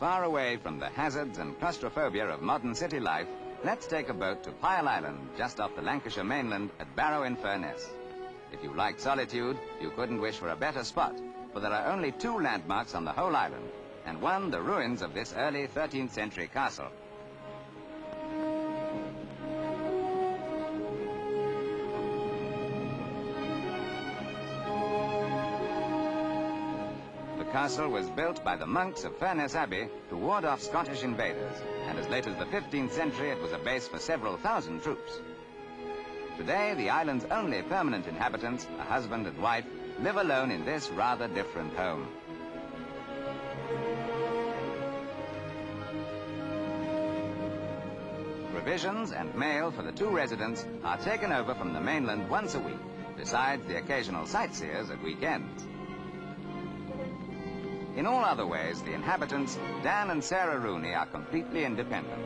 Far away from the hazards and claustrophobia of modern city life, let's take a boat to Piel Island, just off the Lancashire mainland at Barrow-in-Furness. If you like solitude, you couldn't wish for a better spot, for there are only 2 landmarks on the whole island, and one the ruins of this early 13th century castle. The castle was built by the monks of Furness Abbey to ward off Scottish invaders, and as late as the 15th century it was a base for several thousand troops. Today, the island's only permanent inhabitants, a husband and wife, live alone in this rather different home. Provisions and mail for the 2 residents are taken over from the mainland once a week, besides the occasional sightseers at weekends. In all other ways, the inhabitants, Dan and Sarah Rooney, are completely independent.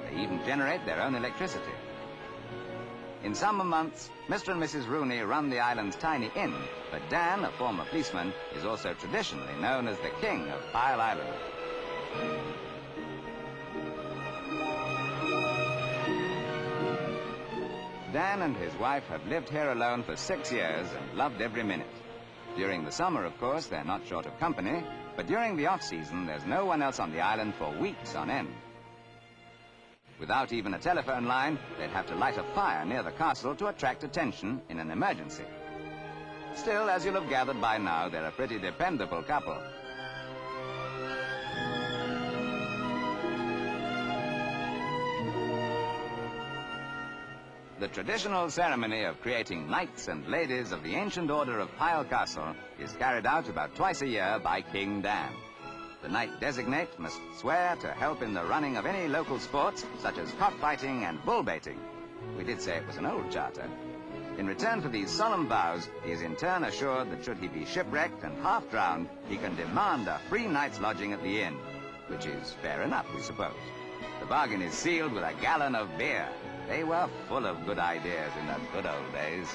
They even generate their own electricity. In summer months, Mr. and Mrs. Rooney run the island's tiny inn, but Dan, a former policeman, is also traditionally known as the king of Piel Island. Dan and his wife have lived here alone for 6 years and loved every minute. During the summer, of course, they're not short of company, but during the off-season, there's no one else on the island for weeks on end. Without even a telephone line, they'd have to light a fire near the castle to attract attention in an emergency. Still, as you'll have gathered by now, they're a pretty dependable couple. The traditional ceremony of creating knights and ladies of the ancient order of Piel Castle is carried out about twice a year by King Dan. The knight designate must swear to help in the running of any local sports, such as cockfighting and bull baiting. We did say it was an old charter. In return for these solemn vows, he is in turn assured that should he be shipwrecked and half drowned, he can demand a free night's lodging at the inn, which is fair enough, we suppose. The bargain is sealed with a gallon of beer. They were full of good ideas in the good old days.